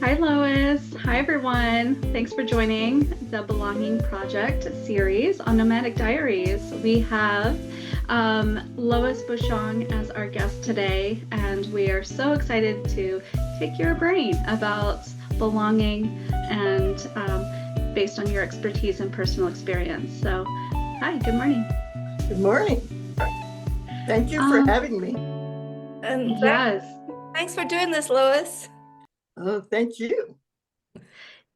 Hi, Lois. Hi, everyone. Thanks for joining the Belonging Project series on Nomadic Diaries. We have Lois Bushong as our guest today, and we are so excited to pick your brain about belonging and based on your expertise and personal experience. So, hi, good morning. Good morning. Thank you for having me. And Yes. thanks for doing this, Lois. Oh, thank you.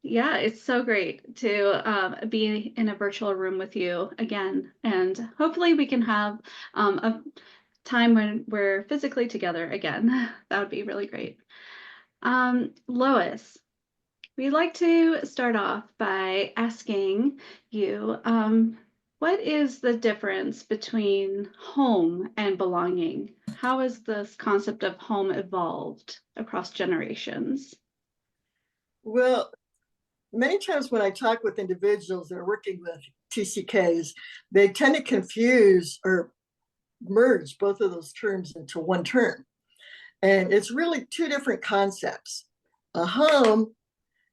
Yeah, it's so great to be in a virtual room with you again. And hopefully we can have a time when we're physically together again. That would be really great. Lois, we'd like to start off by asking you, what is the difference between home and belonging? How has this concept of home evolved across generations? Well, many times when I talk with individuals that are working with TCKs, they tend to confuse or merge both of those terms into one term. And it's really two different concepts. A home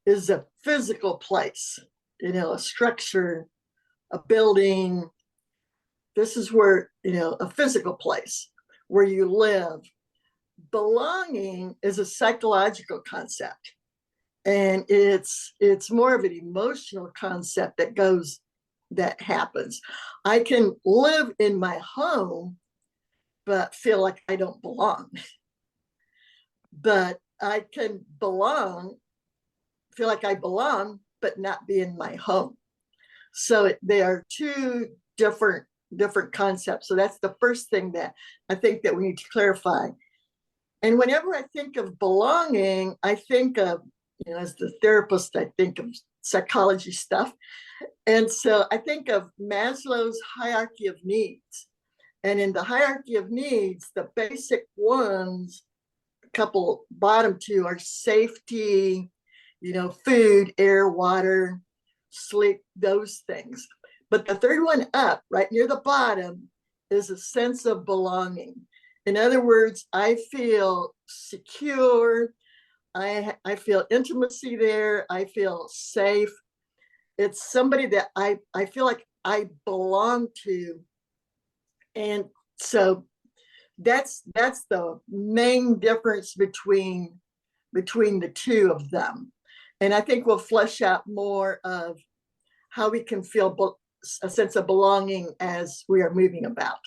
is a physical place, a structure, a building. This is where, a physical place where you live. Belonging is a psychological concept, and it's more of an emotional concept that happens. I can live in my home but feel like I don't belong, but I can feel like I belong but not be in my home. So they are two different concepts. So that's the first thing that I think that we need to clarify. And whenever I think of belonging, I think of, as the therapist, I think of psychology stuff. And so I think of Maslow's hierarchy of needs. And in the hierarchy of needs, the basic ones, a couple bottom two, are safety, food, air, water, sleep, those things. But the third one up, right near the bottom, is a sense of belonging. In other words, I feel secure. I feel intimacy there. I feel safe. It's somebody that I feel like I belong to. And so that's the main difference between the two of them. And I think we'll flesh out more of how we can feel a sense of belonging as we are moving about.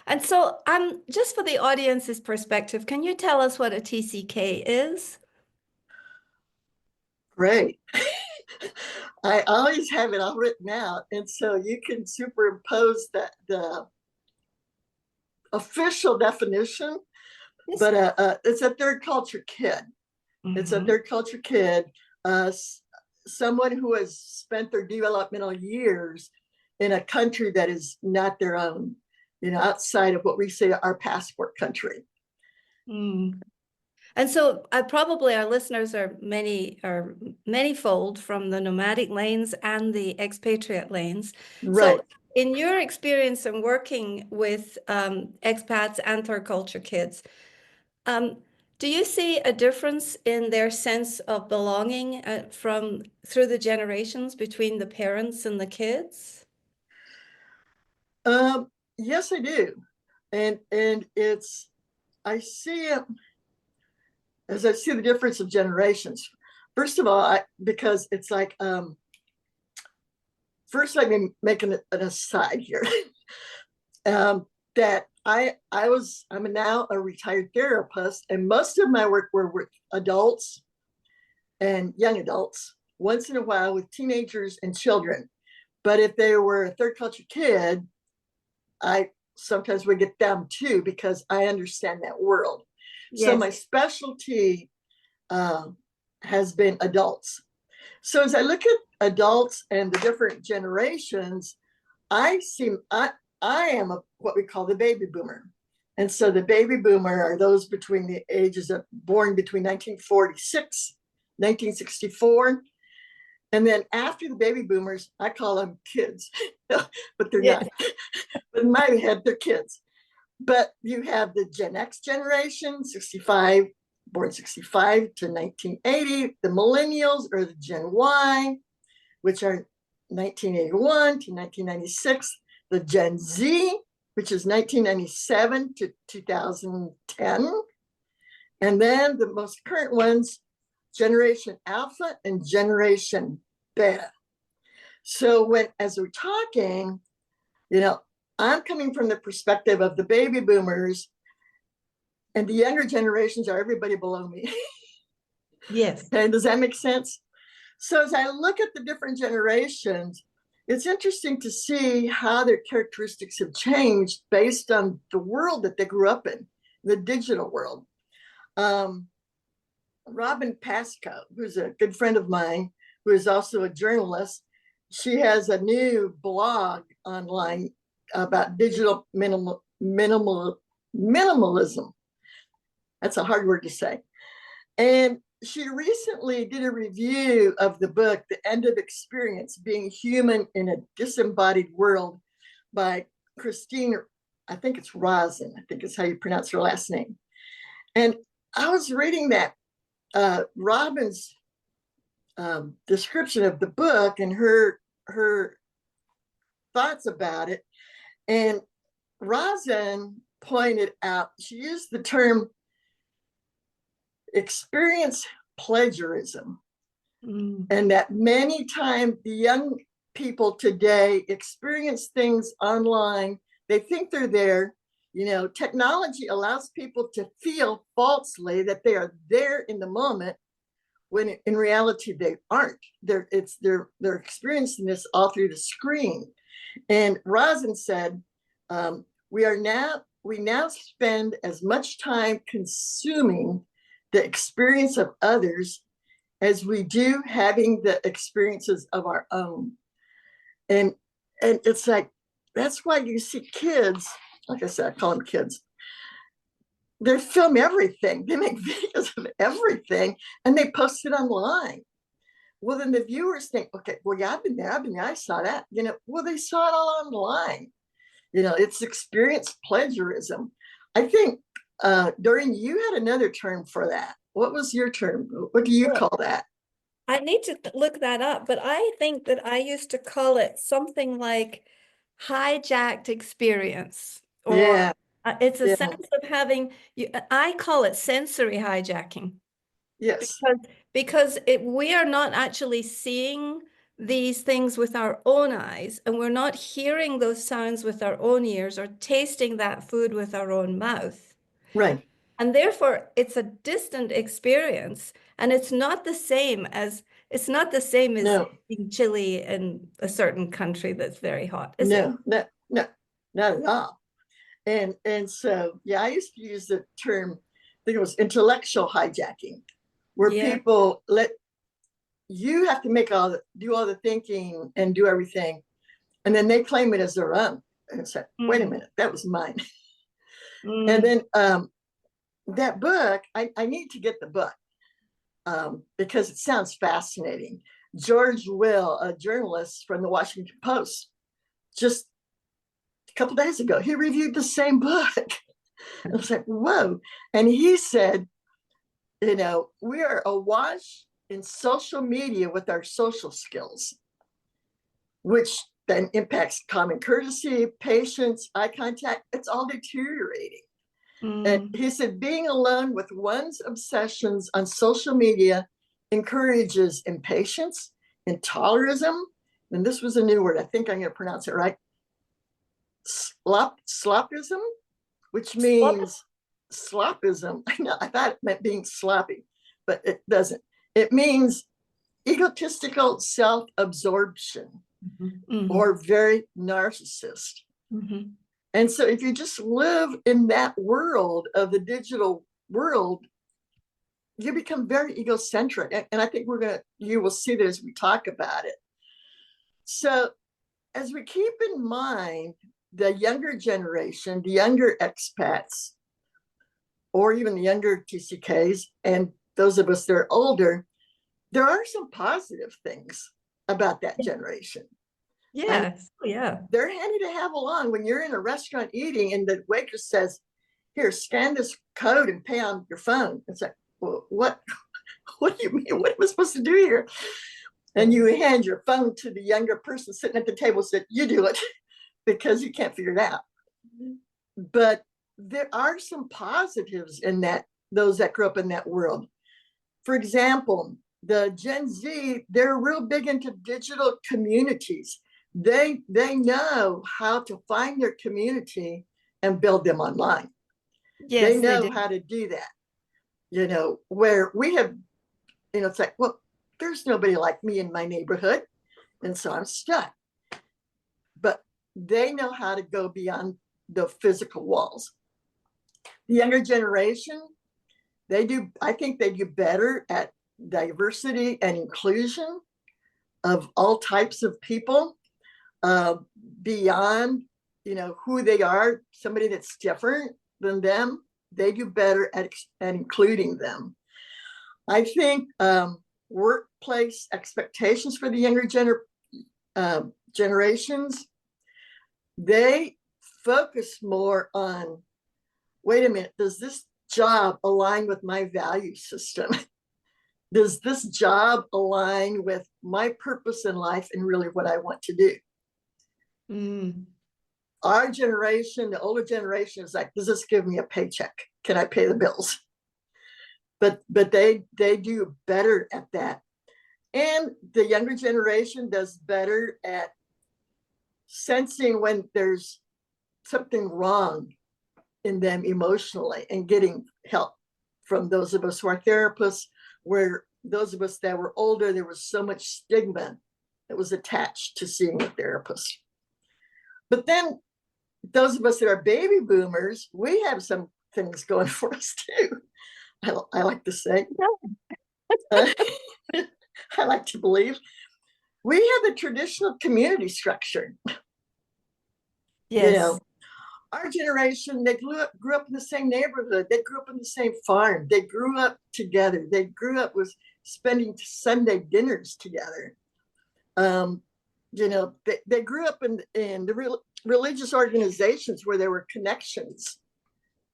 And so, just for the audience's perspective, can you tell us what a TCK is? Great. I always have it all written out, and so you can superimpose the official definition. Yes. But it's a third culture kid. Mm-hmm. It's a third culture kid, someone who has spent their developmental years in a country that is not their own, outside of what we say our passport country. Mm. And so probably our listeners are manyfold from the nomadic lanes and the expatriate lanes. Right. So in your experience in working with expats and third culture kids, do you see a difference in their sense of belonging through the generations between the parents and the kids? Yes, I do. And I see it as I see the difference of generations. First of all, because it's like, first let me make an aside here. That I'm now a retired therapist, and most of my work were with adults and young adults, once in a while with teenagers and children. But if they were a third culture kid, I sometimes would get them too, because I understand that world. Yes. So my specialty has been adults. So as I look at adults and the different generations, I am what we call the baby boomer. And so the baby boomer are those between the ages of born between 1946, 1964. And then after the baby boomers, I call them kids, but they're not. But in my head, they're kids. But you have the Gen X generation, 65 born 65 to 1980. The millennials or the Gen Y, which are 1981 to 1996. The Gen Z, which is 1997 to 2010. And then the most current ones, Generation Alpha and Generation Beta. So as we're talking, I'm coming from the perspective of the baby boomers, and the younger generations are everybody below me. Yes. Okay, does that make sense? So as I look at the different generations, it's interesting to see how their characteristics have changed based on the world that they grew up in, the digital world. Robin Pascoe, who's a good friend of mine, who is also a journalist, she has a new blog online about digital minimalism. That's a hard word to say. And she recently did a review of the book, The End of Experience, Being Human in a Disembodied World by Christine, I think it's Rosin, I think is how you pronounce her last name. And I was reading that Robin's description of the book and her thoughts about it. And Rosin pointed out, she used the term experience plagiarism, and that many times the young people today experience things online. They think they're there. Technology allows people to feel falsely that they are there in the moment, when in reality they aren't. They're experiencing this all through the screen. And Rosin said, we now spend as much time consuming the experience of others as we do having the experiences of our own. And it's like, that's why you see kids, like I said, I call them kids, they film everything. They make videos of everything and they post it online. Well, then the viewers think, okay, well, yeah, I've been there, I saw that. Well, they saw it all online. It's experience plagiarism. I think, Doreen, you had another term for that. What was your term? What do you call that? I need to look that up, but I think that I used to call it something like hijacked experience, or Yeah. It's a Yeah. sense of having I call it sensory hijacking. Yes. Because we are not actually seeing these things with our own eyes, and we're not hearing those sounds with our own ears or tasting that food with our own mouth. Right. And therefore, it's a distant experience, and it's not the same as No. eating chili in a certain country that's very hot, is it? No, not at all. And so, yeah, I used to use the term, I think it was intellectual hijacking, where people you have to do all the thinking and do everything, and then they claim it as their own. And it's like, wait a minute, that was mine. And then that book, I need to get the book because it sounds fascinating. George Will, a journalist from the Washington Post, just a couple days ago, he reviewed the same book. I was like, whoa. And he said, we are awash in social media with our social skills, which then impacts common courtesy, patience, eye contact. It's all deteriorating. And he said, being alone with one's obsessions on social media encourages impatience, intolerism, and this was a new word, I think I'm going to pronounce it right, slopism, which means slopism. I know, I thought it meant being sloppy, but it doesn't. It means egotistical self-absorption or very narcissist. And so if you just live in that world of the digital world, you become very egocentric. And I think you will see that as we talk about it. So as we keep in mind the younger generation, the younger expats, or even the younger TCKs, and those of us that are older, there are some positive things about that generation. Yes. Yeah. They're handy to have along when you're in a restaurant eating and the waitress says, here, scan this code and pay on your phone. It's like, what what do you mean? What am I supposed to do here? And you hand your phone to the younger person sitting at the table, said, you do it, because you can't figure it out. But there are some positives in that, those that grew up in that world. For example, the Gen Z, they're real big into digital communities. They know how to find their community and build them online. Yes, They know how to do that. You know, where we have, you know, it's like, well, there's nobody like me in my neighborhood, and so I'm stuck. But they know how to go beyond the physical walls. The younger generation, I think they do better at diversity and inclusion of all types of people, beyond, you know, who they are, somebody that's different than them. They do better at including them. I think workplace expectations for the younger generations, they focus more on, wait a minute, does this job align with my value system? Does this job align with my purpose in life and really what I want to do? Our generation, the older generation, is like, does this give me a paycheck? Can I pay the bills? But they do better at that. And the younger generation does better at sensing when there's something wrong in them emotionally and getting help from those of us who are therapists, where those of us that were older, there was so much stigma that was attached to seeing a therapist. But then those of us that are baby boomers, we have some things going for us too. I like to say, I like to believe we have a traditional community structure. Yes. You know, our generation, they grew up in the same neighborhood. They grew up on the same farm. They grew up together. They grew up with spending Sunday dinners together. You know, they grew up in the religious organizations where there were connections,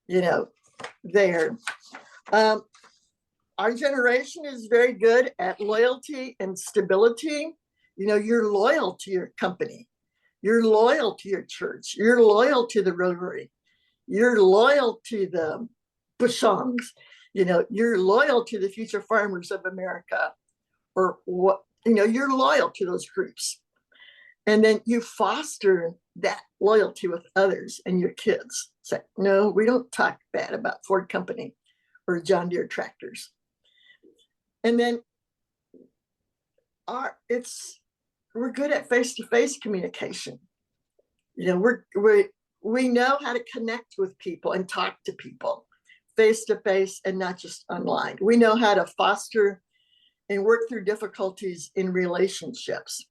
you know, there. Our generation is very good at loyalty and stability. You know, you're loyal to your company. You're loyal to your church. You're loyal to the Rotary. You're loyal to the Bushongs. You know, you're loyal to the Future Farmers of America, or what, you know, you're loyal to those groups. And then you foster that loyalty with others and your kids. Say, no, we don't talk bad about Ford Company or John Deere tractors. And then we're good at face-to-face communication. You know, we know how to connect with people and talk to people face-to-face and not just online. We know how to foster and work through difficulties in relationships.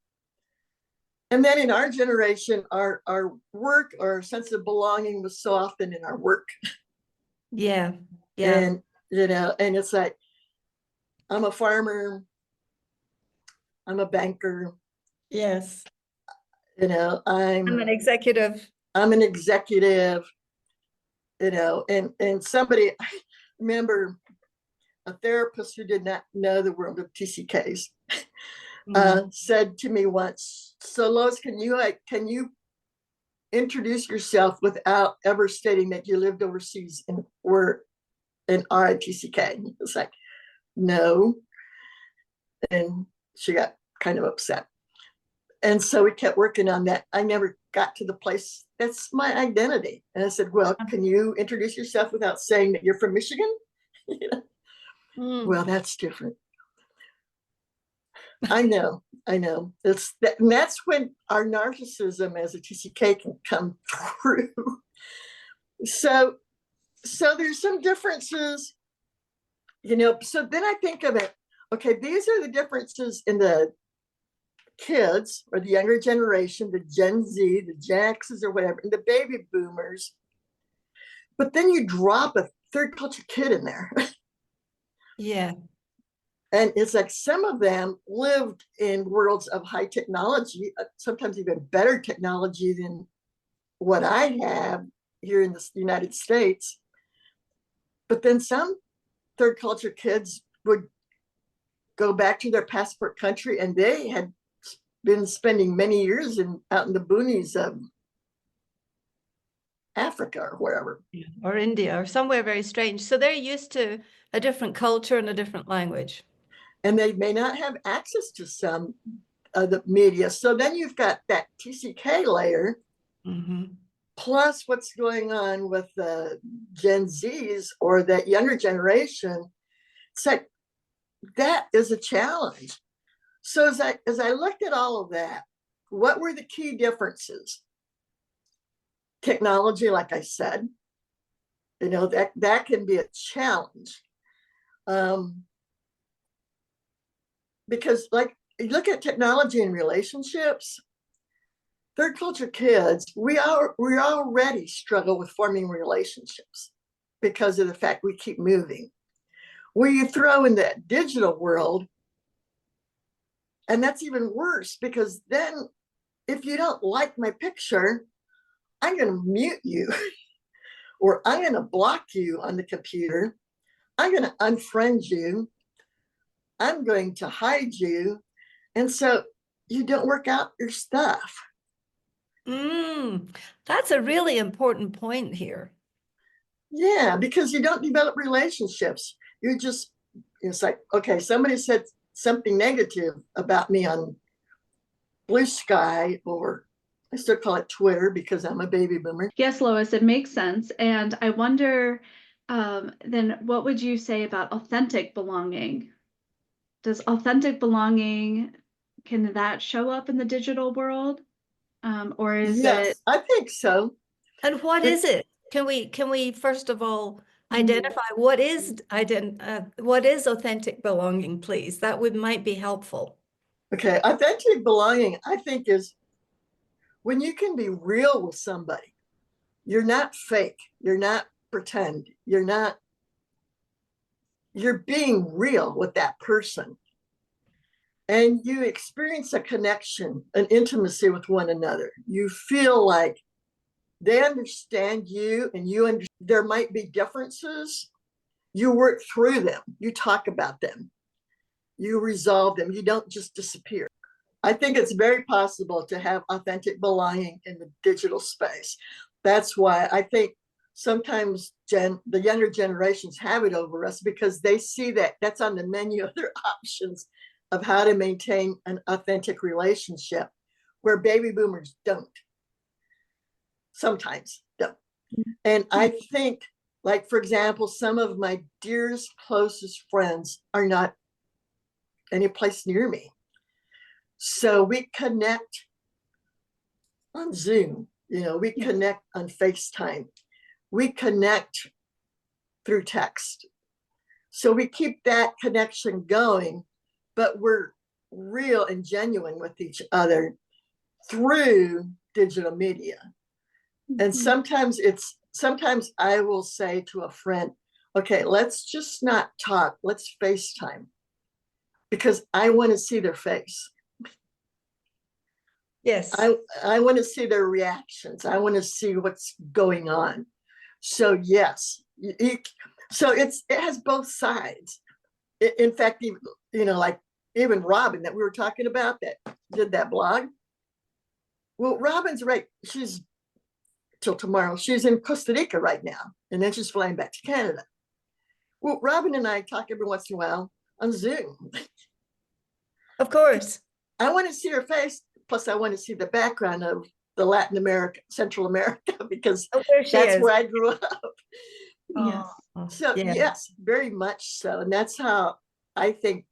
And then in our generation, our work, our sense of belonging was so often in our work. Yeah. And, you know, and it's like, I'm a farmer, I'm a banker. Yes. You know, I'm an executive. I'm an executive, you know, and somebody, I remember a therapist who did not know the world of TCKs said to me once, so Lois, can you introduce yourself without ever stating that you lived overseas and were an RITCK? It's like, no. And she got kind of upset. And so we kept working on that. I never got to the place, that's my identity. And I said, well, can you introduce yourself without saying that you're from Michigan? You know? Well, that's different. I know. It's that, and that's when our narcissism as a TCK can come through. So there's some differences, you know. So then I think of it, okay, these are the differences in the kids or the younger generation, the Gen Z, the Gen X's or whatever, and the baby boomers. But then you drop a third culture kid in there. Yeah. And it's like some of them lived in worlds of high technology, sometimes even better technology than what I have here in the United States. But then some third culture kids would go back to their passport country, and they had been spending many years out in the boonies of Africa or wherever. Or India or somewhere very strange. So they're used to a different culture and a different language. And they may not have access to some of the media. So then you've got that TCK layer, plus what's going on with the Gen Zs or that younger generation. It's like, that is a challenge. So as I looked at all of that, what were the key differences? Technology, like I said, that can be a challenge. Because like, you look at technology and relationships, third culture kids, we already struggle with forming relationships because of the fact we keep moving. Where you throw in that digital world, and that's even worse, because then if you don't like my picture, I'm going to mute you or I'm going to block you on the computer. I'm going to unfriend you. I'm going to hide you. And so you don't work out your stuff. That's a really important point here. Yeah, because you don't develop relationships. It's like, okay, somebody said something negative about me on Blue Sky, or I still call it Twitter because I'm a baby boomer. Yes, Lois, it makes sense. And I wonder, then what would you say about authentic belonging? Does authentic belonging, can that show up in the digital world? Or is it? I think so. And what is it? Can we first of all identify what is authentic belonging, please? That might be helpful. Okay, authentic belonging, I think, is when you can be real with somebody. You're not fake. You're not pretend. You're being real with that person. And you experience a connection, an intimacy with one another. You feel like they understand you and you understand. There might be differences. You work through them. You talk about them. You resolve them. You don't just disappear. I think it's very possible to have authentic belonging in the digital space. That's why I think sometimes the younger generations have it over us, because they see that's on the menu of their options of how to maintain an authentic relationship, where baby boomers sometimes don't. And I think, like, for example, some of my dearest, closest friends are not any place near me. So we connect on Zoom, we connect on FaceTime, we connect through text. So we keep that connection going, but we're real and genuine with each other through digital media. And sometimes I will say to a friend, okay, let's just not talk, let's FaceTime, because I want to see their face. Yes. I want to see their reactions. I want to see what's going on. So yes, so it has both sides. In fact, like even Robin that we were talking about that did that blog. Well, Robin's right. She's till tomorrow. She's in Costa Rica right now, and then she's flying back to Canada. Well, Robin and I talk every once in a while on Zoom. Of course. I want to see her face. Plus, I want to see the background of the Latin America, Central America, because that's where I grew up. Yes. So yes, very much so. And that's how I think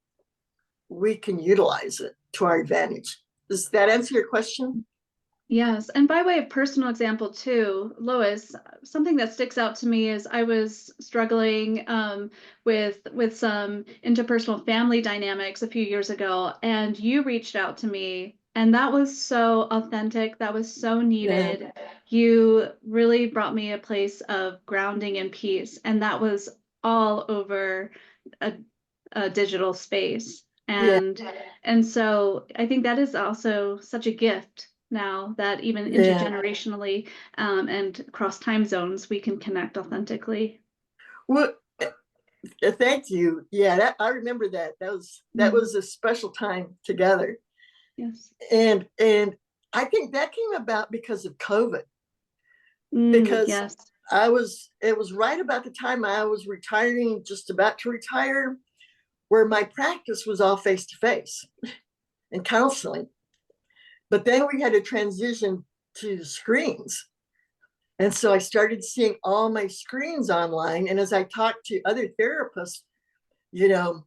we can utilize it to our advantage. Does that answer your question? Yes. And by way of personal example too, Lois, something that sticks out to me is I was struggling with some interpersonal family dynamics a few years ago, and you reached out to me, and that was so authentic. That was so needed. Yeah. You really brought me a place of grounding and peace, and that was all over a digital space. And so I think that is also such a gift now, that even intergenerationally and across time zones, we can connect authentically. Well, Thank you. Yeah, I remember that. That was a special time together. Yes. And I think that came about because of COVID. Because Yes. it was right about the time I was retiring, just about to retire, where my practice was all face to face and counseling. But then we had to transition to screens. And so I started seeing all my screens online. And as I talked to other therapists, you know,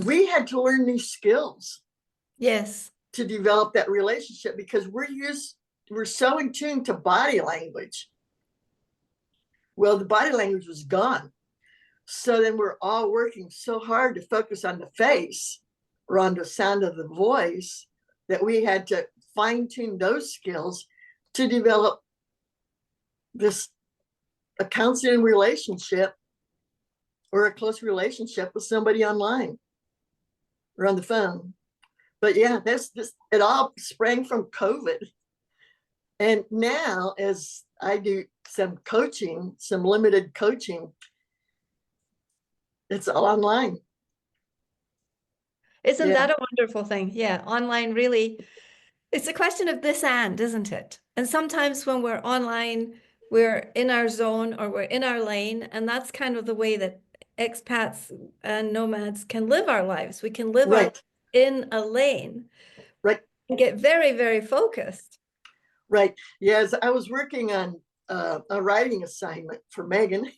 we had to learn new skills. Yes. To develop that relationship, because we're so in tune to body language. Well, the body language was gone. So then we're all working so hard to focus on the face or on the sound of the voice that we had to fine tune those skills to develop a counseling relationship or a close relationship with somebody online or on the phone. But yeah, it all sprang from COVID. And now, as I do some coaching, some limited coaching, it's all online. Isn't that a wonderful thing? Yeah, online really, it's a question of this and, isn't it? And sometimes when we're online, we're in our zone or we're in our lane, and that's kind of the way that expats and nomads can live our lives. We can live right in a lane, right, and get very, very focused. Right. Yes, I was working on a writing assignment for Megan.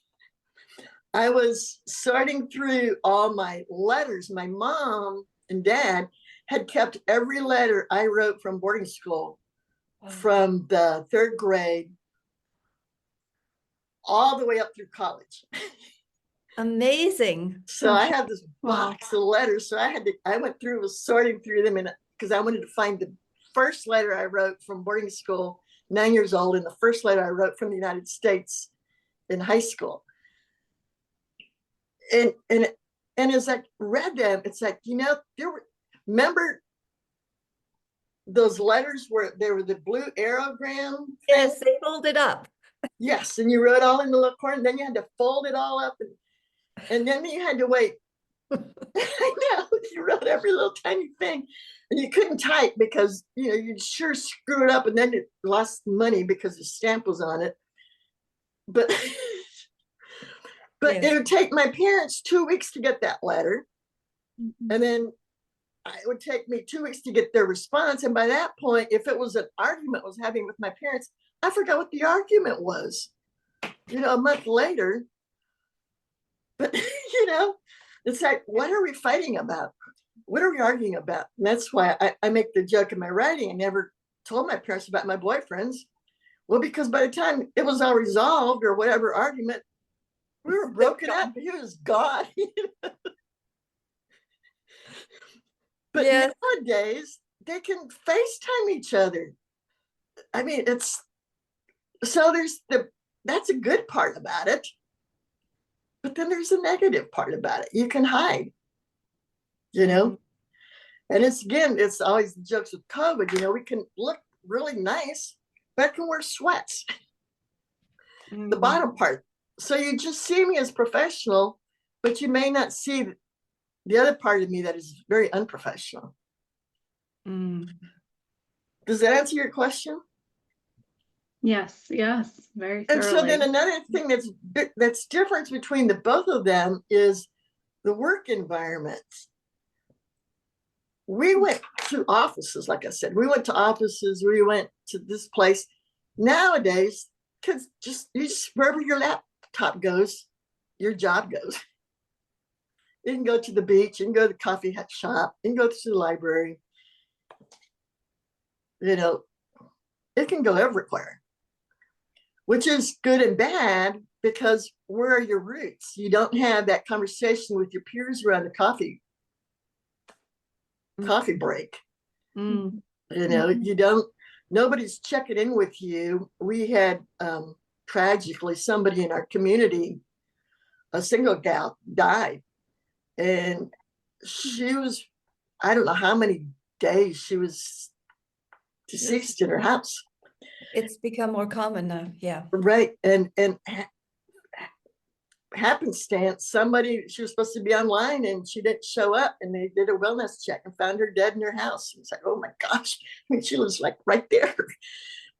I was sorting through all my letters. My mom and dad had kept every letter I wrote from boarding school, from the third grade all the way up through college. Amazing. So I had this box of letters. So I went through, was sorting through them, and because I wanted to find the first letter I wrote from boarding school, 9 years old, and the first letter I wrote from the United States in high school. And as I read them, it's like, remember those letters where they were the blue aerogram thing? Yes, they folded up. Yes, and you wrote all in the little corner, and then you had to fold it all up, and then you had to wait. I know, you wrote every little tiny thing, and you couldn't type because you'd sure screw it up, and then it lost money because the stamp was on it. But yes. It would take my parents 2 weeks to get that letter, and then it would take me 2 weeks to get their response. And by that point, if it was an argument I was having with my parents, I forgot what the argument was, a month later. But, it's like, what are we fighting about? What are we arguing about? And that's why I make the joke in my writing. I never told my parents about my boyfriends. Well, because by the time it was all resolved or whatever argument, we were broken up. He was gone. But nowadays, they can FaceTime each other. I mean, that's a good part about it. But then there's a negative part about it. You can hide, And it's always the jokes with COVID, we can look really nice, but I can wear sweats. The bottom part. So you just see me as professional, but you may not see the other part of me that is very unprofessional. Does that answer your question? Yes, very thoroughly. And so then another thing that's different between the both of them is the work environment. We went to offices, like I said. We went to offices. We went to this place. Nowadays, kids just wherever your laptop goes, your job goes. You can go to the beach, you can go to the coffee shop, you can go to the library. It can go everywhere, which is good and bad, because where are your roots? You don't have that conversation with your peers around the coffee break. You don't, nobody's checking in with you. We had tragically somebody in our community, a single gal, died. And she was, I don't know how many days she was deceased in her house. It's become more common now. Yeah. Right. And happenstance, she was supposed to be online and she didn't show up, and they did a wellness check and found her dead in her house. It's like, oh my gosh. I mean, she lives like right there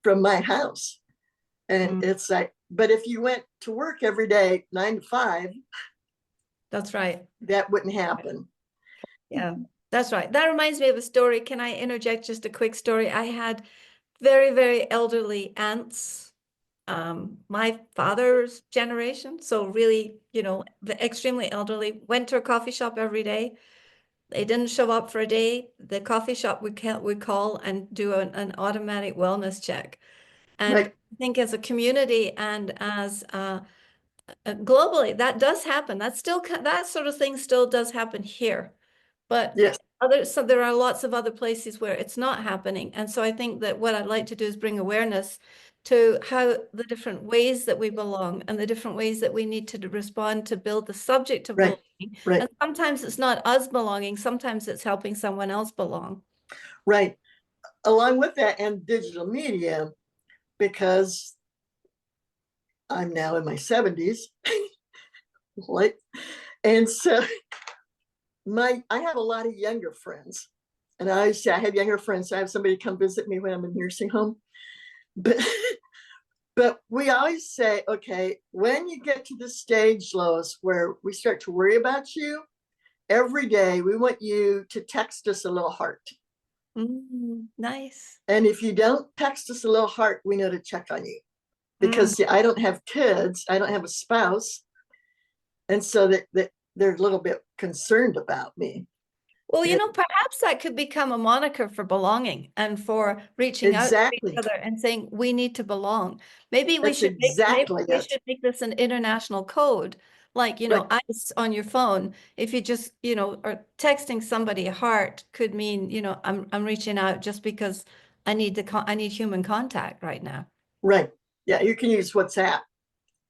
from my house. And it's like, but if you went to work every day, 9 to 5, that's right. That wouldn't happen. Yeah, that's right. That reminds me of a story. Can I interject just a quick story? I had very, very elderly aunts, my father's generation. So really, the extremely elderly, went to a coffee shop every day. They didn't show up for a day. The coffee shop would call and do an automatic wellness check. And Right. I think as a community and as globally, that does happen. That sort of thing still does happen here. But Yes. so there are lots of other places where it's not happening. And so I think that what I'd like to do is bring awareness to how the different ways that we belong and the different ways that we need to respond to build the subject of Right. belonging. Right. And sometimes it's not us belonging, sometimes it's helping someone else belong. Right. Along with that, and digital media, because I'm now in my 70s. Like, and so I have a lot of younger friends. And I always say I have younger friends. So I have somebody come visit me when I'm in a nursing home. But we always say, okay, when you get to the stage, Lois, where we start to worry about you, every day we want you to text us a little heart. Nice. And if you don't text us a little heart, we know to check on you. Because see, I don't have kids, I don't have a spouse. And so that they're a little bit concerned about me. Well, perhaps that could become a moniker for belonging and for reaching out to each other and saying, we need to belong. Maybe we should make this an international code. Like, ice on your phone. If you just, or texting somebody a heart could mean, I'm reaching out just because I need human contact right now. Right. Yeah, you can use WhatsApp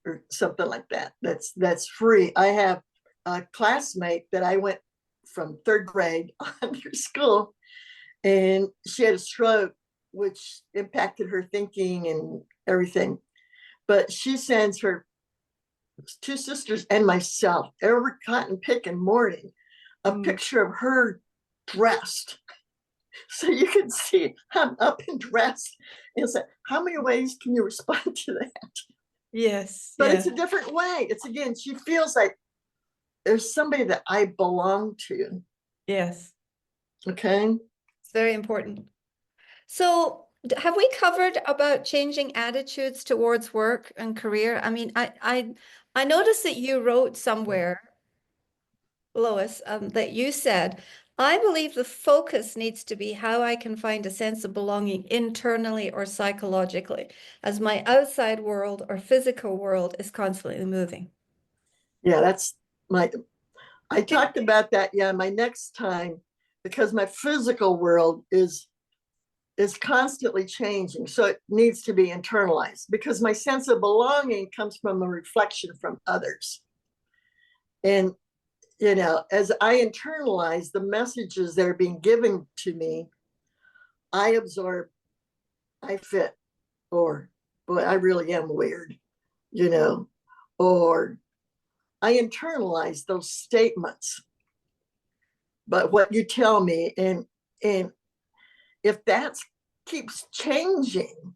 or something like that. That's free. I have a classmate that I went from 3rd grade on through school, and she had a stroke, which impacted her thinking and everything. But she sends her 2 sisters and myself every cotton picking morning a picture of her dressed, so you can see I'm up and dressed. And say, how many ways can you respond to that? Yes. But it's a different way. It's, again, she feels like there's somebody that I belong to. Yes. Okay. It's very important. So have we covered about changing attitudes towards work and career? I mean, I noticed that you wrote somewhere, Lois, that you said, I believe the focus needs to be how I can find a sense of belonging internally or psychologically, as my outside world or physical world is constantly moving. Yeah, I talked about that. Yeah, my next time, because my physical world is constantly changing. So it needs to be internalized, because my sense of belonging comes from a reflection from others. And, as I internalize the messages that are being given to me, I absorb, I fit, or, boy, I really am weird, or I internalize those statements. But what you tell me, and if that keeps changing,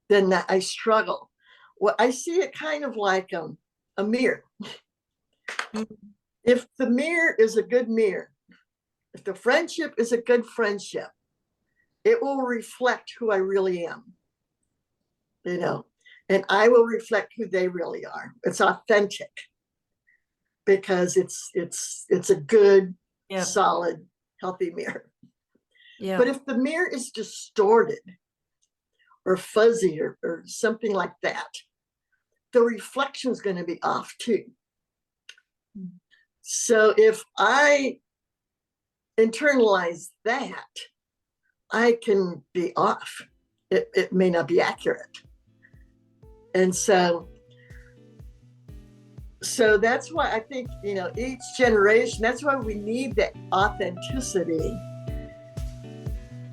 then I struggle. Well, I see it kind of like a mirror. If the mirror is a good mirror, if the friendship is a good friendship, it will reflect who I really am, and I will reflect who they really are. It's authentic, because it's a good, solid, healthy mirror. Yeah. But if the mirror is distorted or fuzzy or something like that, the reflection is going to be off too. So if I internalize that, I can be off. It may not be accurate. And so that's why I think, each generation, that's why we need that authenticity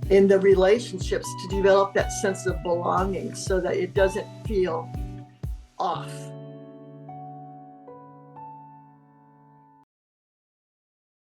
in the relationships to develop that sense of belonging, so that it doesn't feel off.